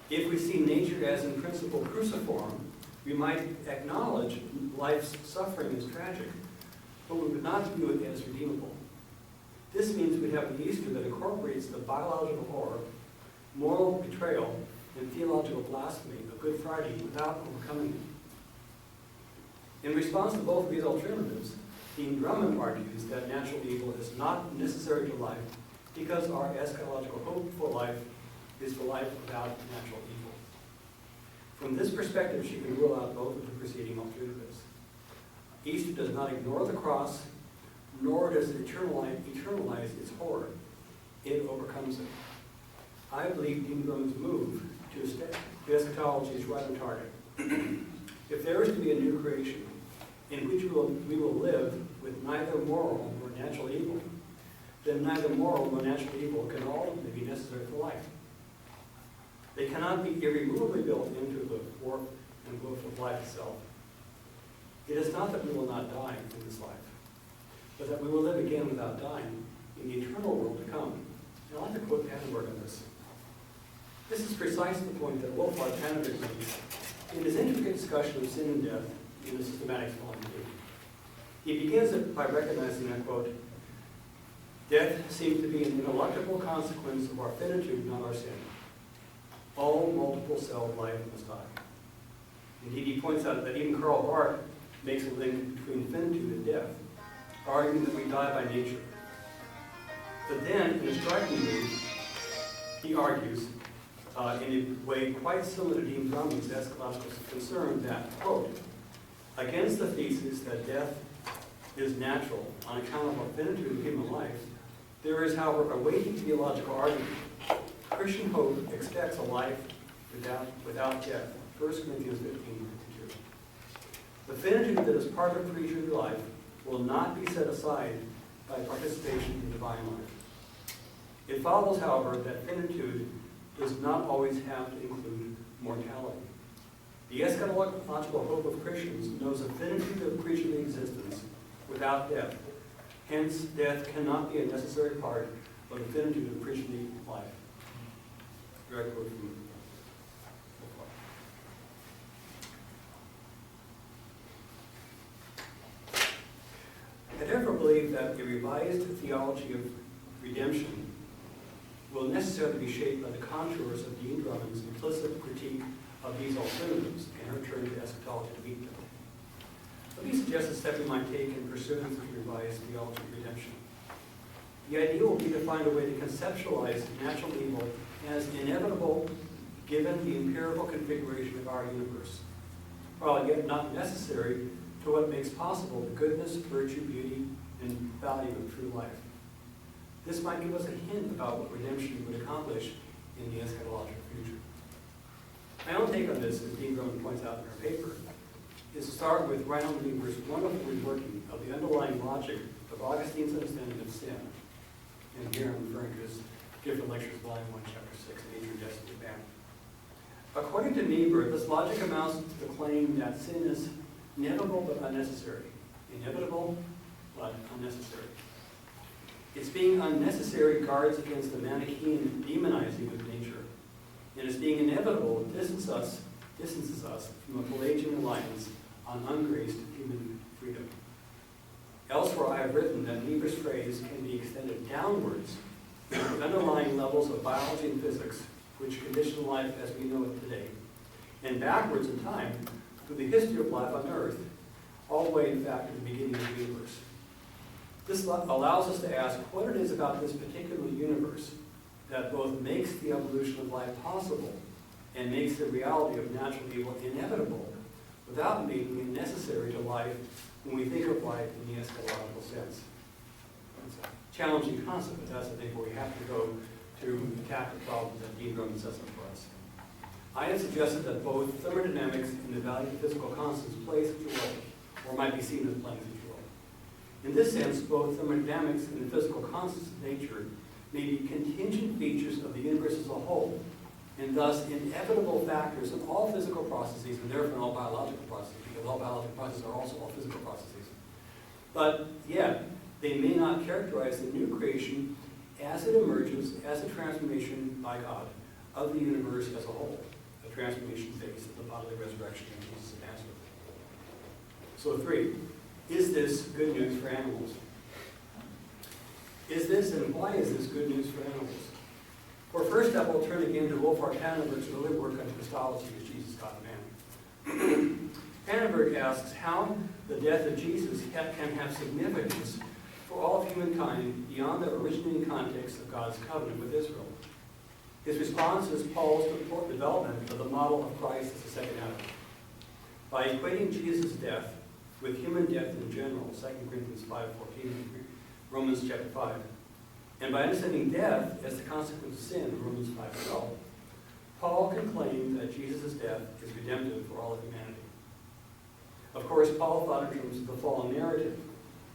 H: If we see nature as in principle cruciform, we might acknowledge life's suffering as tragic, but we would not view it as redeemable. This means we'd have an Easter that incorporates the biological horror, moral betrayal, and theological blasphemy of Good Friday without overcoming it. In response to both of these alternatives, Dean Drummond argues that natural evil is not necessary to life because our eschatological hope for life is for life without natural evil. From this perspective, she can rule out both of the preceding alternatives. Easter does not ignore the cross, nor does it eternalize its horror. It overcomes it. I believe Dean Drummond's move to eschatology is right on target. If there is to be a new creation in which we will live with neither moral nor natural evil, then neither moral nor natural evil can ultimately be necessary for life. They cannot be irremovably built into the warp and woof of life itself. It is not that we will not die in this life, but that we will live again without dying in the eternal world to come. And I'd like to quote Pannenberg on this. This is precisely the point that Wolfhard Pannenberg makes in his intricate discussion of sin and death in the Systematics Volume 2. He begins it by recognizing that, quote, Death seems to be an ineluctable consequence of our finitude, not our sin. All multiple-celled life must die. Indeed, he points out that even Karl Barth makes a link between finitude and death, arguing that we die by nature. But then, in a striking move, he argues, in a way quite similar to Dean Drummond's eschatological concern, that, quote, against the thesis that death is natural on account of our finitude of human life, there is, however, a weighty theological argument. Christian hope expects a life without death. 1 Corinthians 15:52. The finitude that is part of creature life will not be set aside by participation in divine life. It follows, however, that finitude does not always have to include mortality. The eschatological hope of Christians knows a finitude of creaturely existence without death. Hence, death cannot be a necessary part of the finitude of creaturely life. Direct quote from I therefore believe that a revised theology of redemption will necessarily be shaped by the contours of Dean Drummond's implicit critique of these alternatives and her turn to eschatology to meet them. Let me suggest a step we might take in pursuing this revised theology of redemption. The idea will be to find a way to conceptualize natural evil as inevitable given the empirical configuration of our universe, while yet not necessary to what makes possible the goodness, virtue, beauty, and value of true life. This might give us a hint about what redemption would accomplish in the eschatological future. My own take on this, as Dean Drummond points out in her paper, is to start with Reinhold Niebuhr's wonderful reworking of the underlying logic of Augustine's understanding of sin. And here I'm referring to his Gift of Lectures, Volume 1, Chapter 6, Nature, Destiny, Man. According to Niebuhr, this logic amounts to the claim that sin is inevitable but unnecessary. Inevitable but unnecessary. Its being unnecessary guards against the Manichaean demonizing of nature, and its being inevitable distances us from a Pelagian reliance on ungraced human freedom. Elsewhere, I have written that Niebuhr's phrase can be extended downwards to the underlying levels of biology and physics, which condition life as we know it today, and backwards in time through the history of life on Earth, all the way, in fact, to the beginning of the universe. This allows us to ask what it is about this particular universe that both makes the evolution of life possible and makes the reality of natural evil inevitable without making it necessary to life when we think of life in the eschatological sense. It's a challenging concept, but that's, I think, where we have to go to attack the problems that Dean Drummond sets up for us. I have suggested that both thermodynamics and the value of physical constants play such a role, or might be seen as playing such a role. In this sense, both thermodynamics and the physical constants of nature may be contingent features of the universe as a whole, and thus inevitable factors in all physical processes, and therefore in all biological processes, because all biological processes are also all physical processes. But yet, they may not characterize the new creation as it emerges as a transformation by God of the universe as a whole, a transformation phase of the bodily resurrection of Jesus of Nazareth. So 3, is this good news for animals? Is this, and why is this good news for animals? For first step, we'll turn again to Wolfhard Pannenberg's early work on Christology as Jesus, God, man. Pannenberg asks how the death of Jesus can have significance for all of humankind beyond the originating context of God's covenant with Israel. His response is Paul's development of the model of Christ as the second Adam. By equating Jesus' death with human death in general, 2 Corinthians 5:14, Romans chapter 5, and by understanding death as the consequence of sin, Romans 5:12, Paul can claim that Jesus' death is redemptive for all of humanity. Of course, Paul thought in terms of the fallen narrative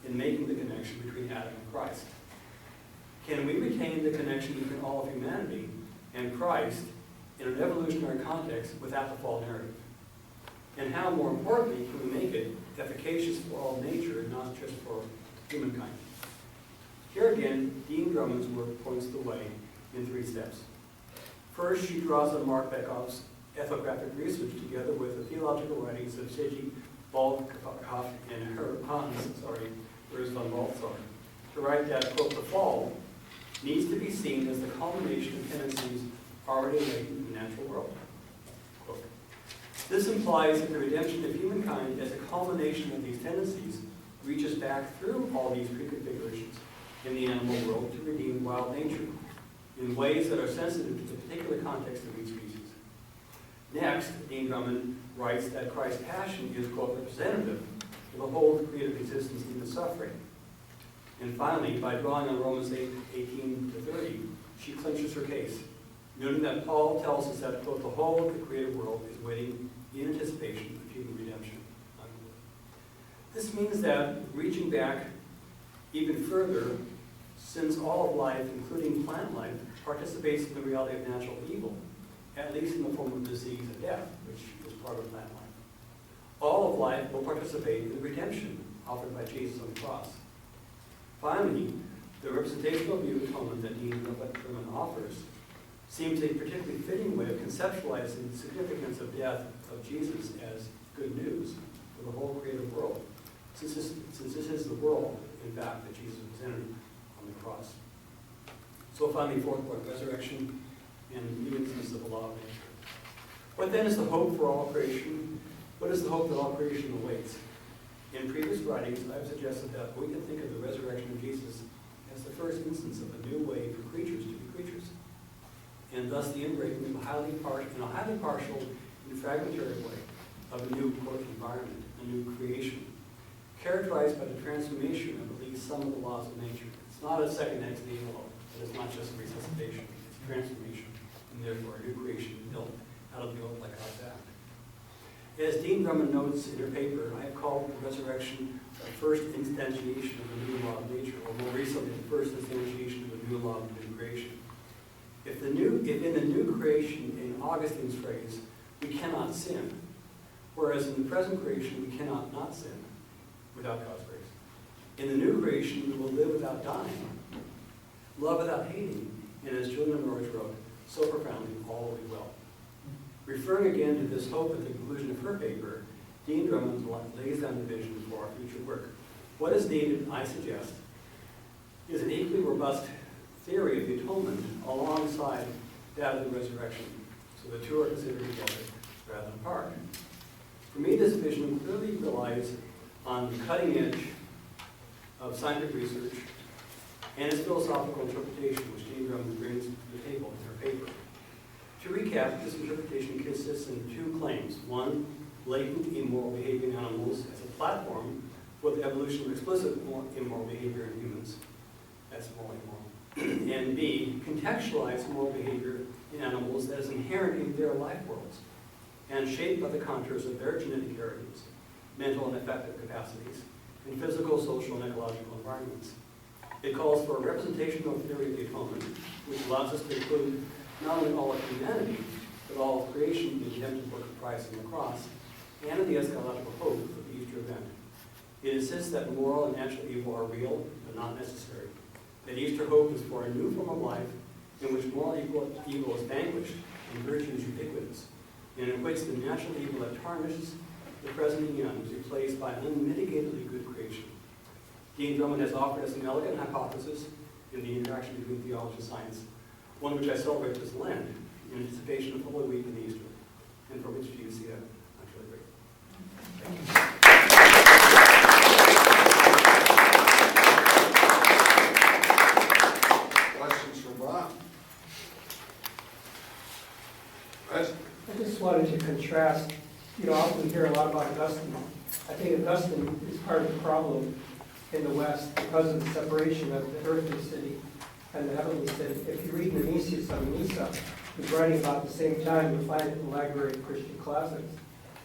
H: in making the connection between Adam and Christ. Can we retain the connection between all of humanity and Christ in an evolutionary context without the fall narrative? And how, more importantly, can we make it efficacious for all nature and not just for humankind? Here again, Dean Drummond's work points the way in 3 steps. First, she draws on Mark Beckoff's ethnographic research together with the theological writings of Shigi Baldkopf and Hans von Balthasar. to write that, quote, the fall needs to be seen as the culmination of tendencies already latent in the natural world. Quote. This implies that the redemption of humankind as a culmination of these tendencies reaches back through all these preconfigurations in the animal world to redeem wild nature in ways that are sensitive to the particular context of each species. Next, Dean Drummond writes that Christ's passion is, quote, representative of the whole creative existence, even suffering. And finally, by drawing on Romans 8:18 to 30, she clinches her case, noting that Paul tells us that, quote, the whole of the created world is waiting in anticipation of human redemption. This means that reaching back even further, since all of life, including plant life, participates in the reality of natural evil, at least in the form of disease and death, which is part of plant life. All of life will participate in the redemption offered by Jesus on the cross. Finally, the representational view of atonement that Dean Drummond offers seems a particularly fitting way of conceptualizing the significance of death of Jesus as good news for the whole created world, since this is the world, in fact, that Jesus presented on the cross. So finally, fourth point, resurrection and new instance of the law of nature. What then is the hope for all creation? What is the hope that all creation awaits? In previous writings, I've suggested that we can think of the resurrection of Jesus as the first instance of a new way for creatures to be creatures, and thus the inbreaking of a highly partial and fragmentary way of a new, quote, environment, a new creation, characterized by the transformation of at least some of the laws of nature. It's not a second ex nihilo, but it's not just resuscitation, it's transformation, and therefore a new creation built out of the old like God's act. As Dean Drummond notes in her paper, I have called the resurrection the first instantiation of the new law of nature, or more recently, the first instantiation of the new law of new creation. If in the new creation, in Augustine's phrase, we cannot sin, whereas in the present creation we cannot not sin without God's grace. In the new creation we will live without dying, love without hating, and as Julian Norris wrote so profoundly, all will be well. Referring again to this hope at the conclusion of her paper, Dean Drummond lays down the vision for our future work. What is needed, I suggest, is an equally robust theory of the atonement alongside that of the resurrection, so the two are considered together rather than apart. For me, this vision clearly relies on the cutting edge of scientific research and its philosophical interpretation, which Dean Drummond brings to the table in her paper. To recap, this interpretation consists in two claims. One, latent immoral behavior in animals as a platform for the evolution of explicit immoral behavior in humans. That's morally immoral. And B, contextualized moral behavior in animals that is inherent in their life worlds and shaped by the contours of their genetic heritage, mental and affective capacities, and physical, social, and ecological environments. It calls for a representational theory of the atonement, which allows us to include not only all of humanity, but all of creation in the redemptive work of Christ on the cross, and in the eschatological hope of the Easter event. It insists that moral and natural evil are real, but not necessary. That Easter hope is for a new form of life in which moral evil is vanquished and virtue is ubiquitous, and in which the natural evil that tarnishes the present and young is replaced by an unmitigatedly good creation. Dean Drummond has offered us an elegant hypothesis in the interaction between theology and science, one which I celebrate this Lent in anticipation of Holy Week and Easter, and for which you see I'm truly grateful. Thank you.
A: Questions from Bob? Right.
E: I just wanted to contrast, often we hear a lot about Augustine. I think Augustine is part of the problem in the West because of the separation of the earthly city and the heavenly city. If you read Nemesius on Nyssa, who's writing about the same time, you'll find it in the Library of Christian Classics,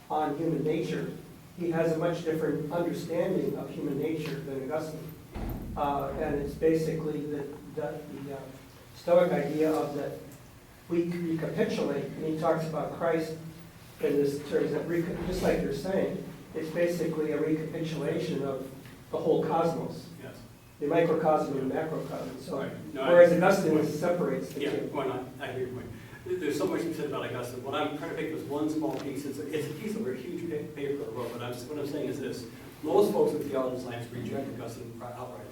E: on human nature, he has a much different understanding of human nature than Augustine. And it's basically the Stoic idea of that we recapitulate, and he talks about Christ in this terms, that just like you're saying, it's basically a recapitulation of the whole cosmos.
H: Yes.
E: The microcosm and the macrocosm. So,
H: Right. No,
E: whereas Augustine separates the
H: Yeah,
E: two.
H: why not? I hear your point. There's so much to be said about Augustine. What I'm trying to pick was one small piece. It's a piece of a huge paper I wrote, but what I'm saying is this. Most folks in theology and science reject Augustine outright.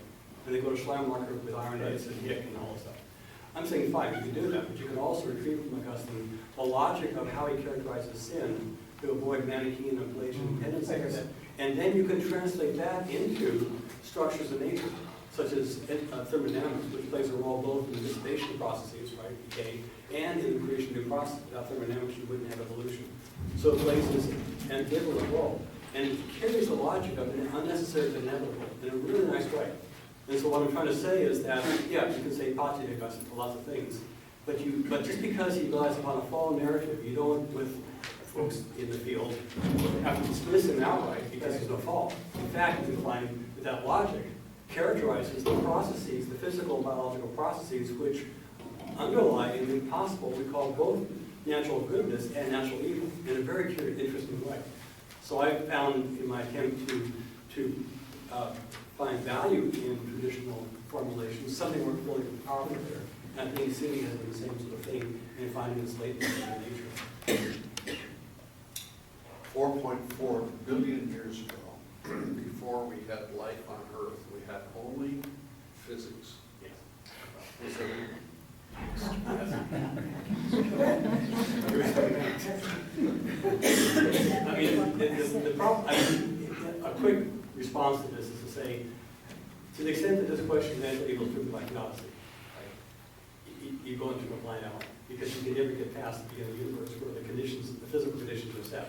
H: and they go to Schleiermacher with Irenaeus and Hick and all this stuff. I'm saying, fine, you can do that, but you can also retrieve from Augustine the logic of how he characterizes sin to avoid Manichaean and Pelagian tendencies. And then you can translate that into structures of nature, such as thermodynamics, which plays a role both in the dissipation processes, right, decay, and in the creation of new processes. Without thermodynamics, you wouldn't have evolution. So it plays this ambivalent role. And it carries the logic of an unnecessary to inevitable in a really nice way. And so what I'm trying to say is that, yeah, you can say Pati de Augustine for lots of things, but just because he relies upon a fallen narrative, you don't, with folks in the field, have to dismiss him outright because there's no fall. In fact, you can find that that logic characterizes the processes, the physical and biological processes, which underlie and make possible we call both natural goodness and natural evil in a very curious, interesting way. So I found in my attempt to find value in traditional formulations, something we're really powerful there. And I think Celia has done the same sort of thing in finding this latency in nature.
A: 4.4 billion years ago, before we had life on Earth, we had only physics.
H: Yes.
A: Was there
H: I mean, the problem, a quick response to this is to say, to the extent that this question is natural evil is driven by theodicy, right, you go into a blind alley because you can never get past the beginning of the universe where the conditions, the physical conditions are set.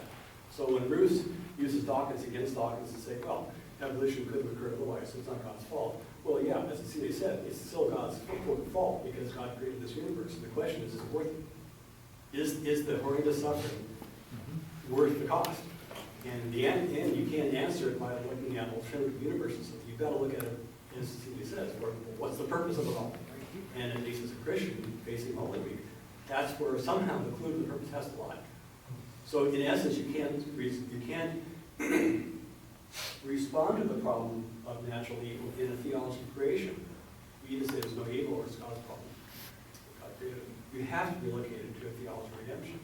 H: So when Bruce uses Dawkins against Dawkins to say, well, evolution could have occurred otherwise, so it's not God's fault. Well, yeah, as Celia said, it's still God's fault because God created this universe. And the question is it worth it? Is the horrendous suffering worth the cost? And in the end, you can't answer it by looking at alternative universes. You've got to look at it, as Celia says, what's the purpose of it all? And at least as a Christian facing Holy Week, that's where somehow the clue to the purpose has to lie. So in essence, you can't respond to the problem of natural evil in a theology of creation. You either say there's no evil or it's God's problem. God created it. You have to be located to a theology of redemption.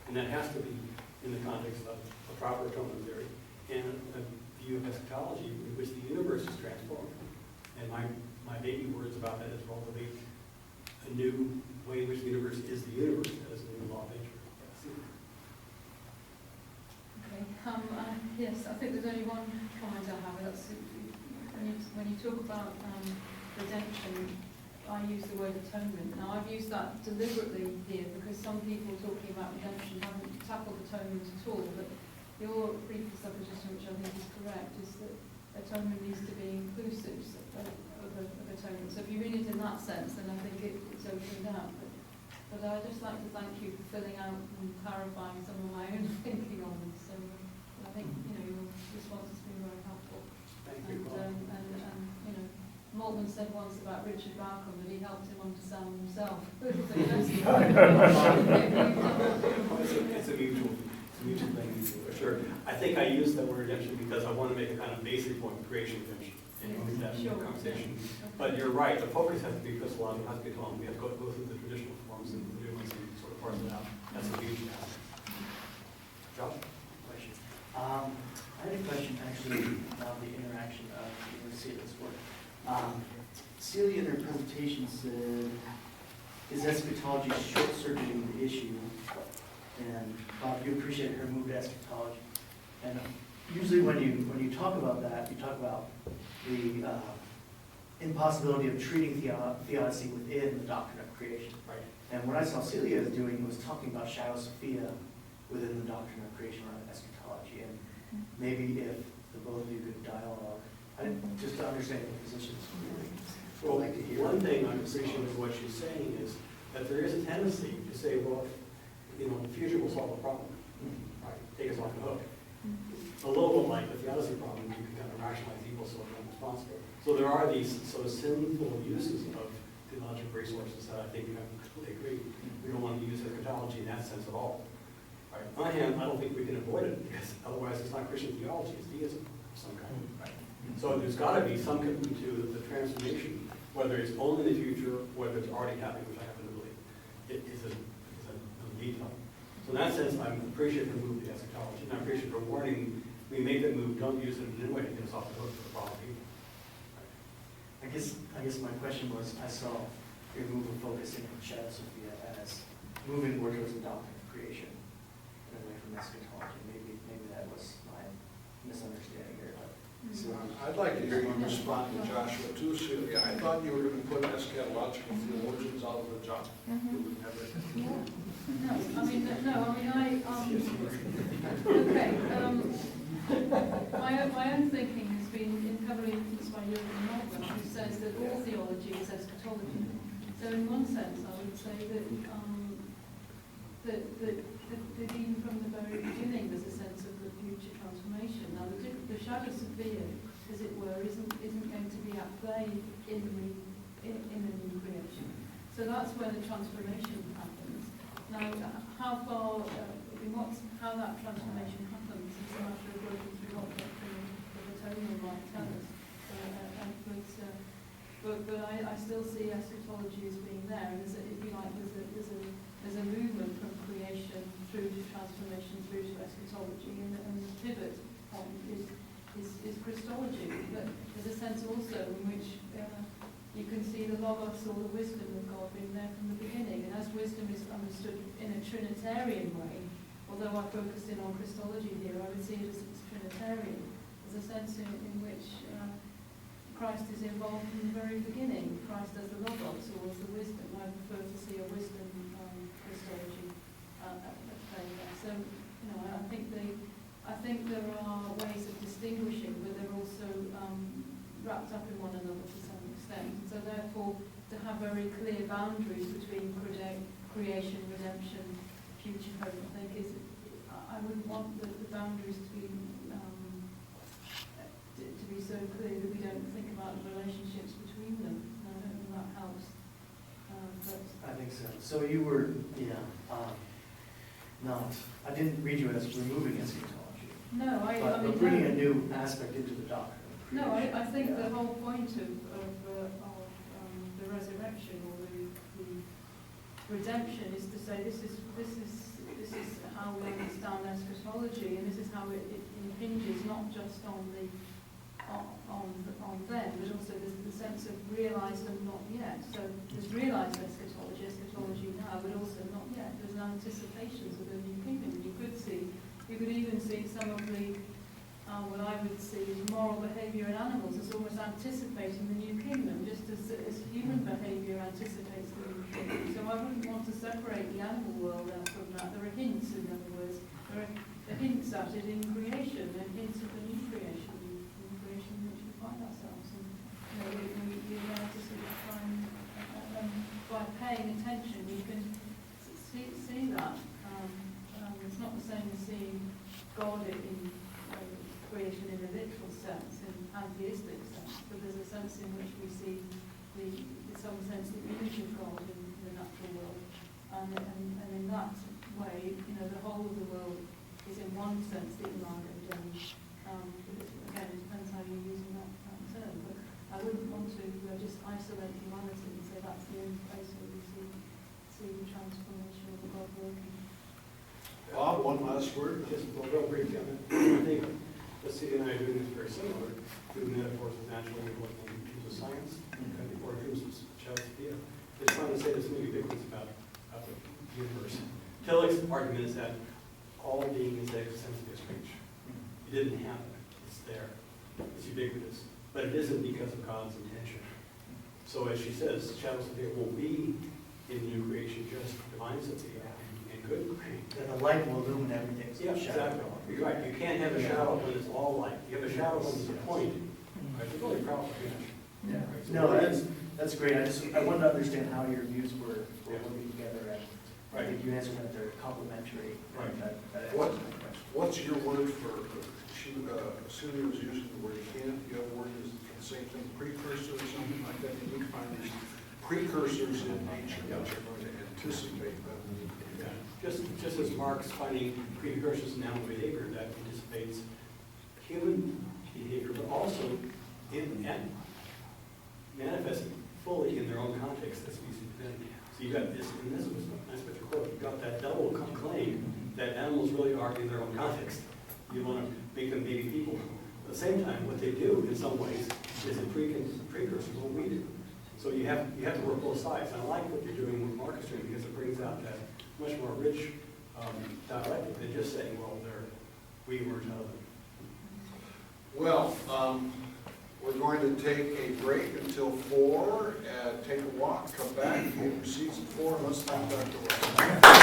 H: And that has to be in the context of a proper atonement theory and a view of eschatology in which the universe is transformed. And my baby words about that is relatively a new way in which the universe is the universe as a new law of nature.
D: Okay. Yes, I think there's only one comment I have. That's when you talk about redemption, I use the word atonement. Now, I've used that deliberately here because some people talking about redemption haven't tackled atonement at all. But your presupposition, which I think is correct, is that atonement needs to be inclusive of atonement. So if you read it in that sense, then I think it's opened out. But I'd just like to thank you for filling out and clarifying some of my own thinking on this. So I think your response has been very helpful.
H: Thank you.
D: And Maltman said once about Richard Bauckham that he helped him understand himself.
H: It's a mutual thing, for sure. I think I used that word redemption because I want to make a kind of basic point, creation redemption, and use that in the conversation. But you're right, the focus has to be Christological, has to be Tom. We have to go through the traditional forms and the new ones and sort of parse it out. That's a huge task. Josh?
I: Question. I had a question actually about the interaction of Celia's work. Celia in her presentation said, is eschatology short-circuiting the issue? And Bob, you appreciate her move to eschatology. And usually when you talk about that, you talk about the impossibility of treating theodicy within the doctrine of creation.
H: Right.
I: And what I saw Celia doing was talking about Shadow Sophia within the doctrine of creation around eschatology. And maybe if the both of you could dialogue, just to understand the positions.
H: Well, one thing I'm appreciating of what she's saying is that there is a tendency to say, well, the future will solve the problem. Right, take us off the hook. A little bit like the theodicy problem, you can kind of rationalize evil so it's responsible. So there are these sort of sinful uses of theological resources that I think I completely agree. We don't want to use eschatology in that sense at all. Right. On the other hand, I don't think we can avoid it because otherwise it's not Christian theology, it's deism of some kind. Right. So there's got to be some commitment to the transformation, whether it's only in the future, whether it's already happening, which I happen to believe. It is a detail. So in that sense, I'm appreciative of the move to eschatology, and I appreciate the warning. We make that move, don't use it in any way to get us off the hook for the problem.
I: I guess my question was, I saw your move of focusing on Shadow Sophia as moving more towards the doctrine of creation and away from eschatology. Maybe that was my misunderstanding here, but. So,
A: I'd like to hear you respond to Joshua too, Celia. I thought you were going to put eschatological theologians out of the job. You would never.
D: No, okay, my own thinking has been heavily influenced by Jürgen Moltmann, who says that all theology is eschatology. So in one sense, I would say that that even from the very beginning, there's a sense of the future transformation. Now, the shadow Sophia, as it were, isn't going to be at play in the new creation. So that's where the transformation happens. Now, how that transformation happens is a matter of working through what doctrine of atonement might tell us. But I still see eschatology as being there, and if you like, there's a movement from creation through to transformation through to eschatology, and the pivot point is Christology. But there's a sense also in which you can see the logos or the wisdom of God being there from the beginning, and as wisdom is understood in a Trinitarian way, although I focused in on Christology here, I would see it as Trinitarian. There's a sense in which Christ is involved from the very beginning. Christ as the logos or as the wisdom. I prefer to see a wisdom Christology at play there. So, I think there are ways of distinguishing, but they're also wrapped up in one another to some extent. And so therefore, to have very clear boundaries between creation, redemption, future hope, I think I wouldn't want the boundaries to be so clear that we don't think about the relationships between them. I don't know if that helps.
I: I think so. So you were, I didn't read you as removing eschatology.
D: No,
I: but bringing a new aspect into the doctrine.
D: No, I think the whole point of the resurrection or the redemption is to say this is how we understand eschatology, and this is how it impinges not just on them, but also there's the sense of realised and not yet. So there's realised eschatology now, but also not yet. There's an anticipation of the new kingdom. You could even see some of the what I would see as moral behaviour in animals as almost anticipating the new kingdom, just as human behaviour anticipates the new kingdom. So I wouldn't want to separate the animal world out from that. There are hints, in other words. There are hints at it in creation, and hints of the new creation, in creation in which we find ourselves. And we're there to sort of try and by paying attention, you can see that. It's not the same as seeing God in creation in a literal sense, in pantheistic sense, but there's a sense in which we see in some sense the image of God in the natural world, and in that way, the whole of the world is in one sense the imago Dei. Again, it depends how you're using that term, but I wouldn't want to just isolate humanity and say that's the only place where we see the transformation of the God working.
A: Bob, one last word.
H: Just real briefly on that. I think Lucy and I are doing this very similar to the metaphors of natural and in terms of science, and before in terms of Sophia. They're trying to say there's something ubiquitous about the universe. Tillich's argument is that all being is existentially strange. It didn't happen. It's there. It's ubiquitous. But it isn't because of God's intention. So as she says, Shadow Sophia will be in the new creation just divine Sophia and good creation.
I: That the light will illumine everything. So
H: Yeah, exactly. You're right. You can't have a shadow when it's all light. You have a shadow when it's a point. Right? It's really powerful.
I: Yeah.
H: Right? So
I: No, that's great. I wanted to understand how your views were working together, and I think you answered that they're complementary.
H: Right.
I: That
A: What?
I: answers my question.
A: What's your word for, Celia was using the word can't, the other word is the same thing, precursor or something like that. You need to find these precursors in nature that are going to anticipate them.
H: Yeah. Just as Marx finding precursors in animal behavior that anticipates human behavior, but also and manifesting fully in their own context as species of divinity. So you got this, and this was a nice picture quote, you got that double claim that animals really are in their own context. You want to make them baby people. At the same time, what they do in some ways is a precursor to what we do. So you have to work both sides. And I like what you're doing with Marcus doing because it brings out that much more rich dialectic than just saying, well, we emerge out of it.
A: Well, we're going to take a break until 4 and take a walk, come back, take your seats at 4, and let's thank Dr. West.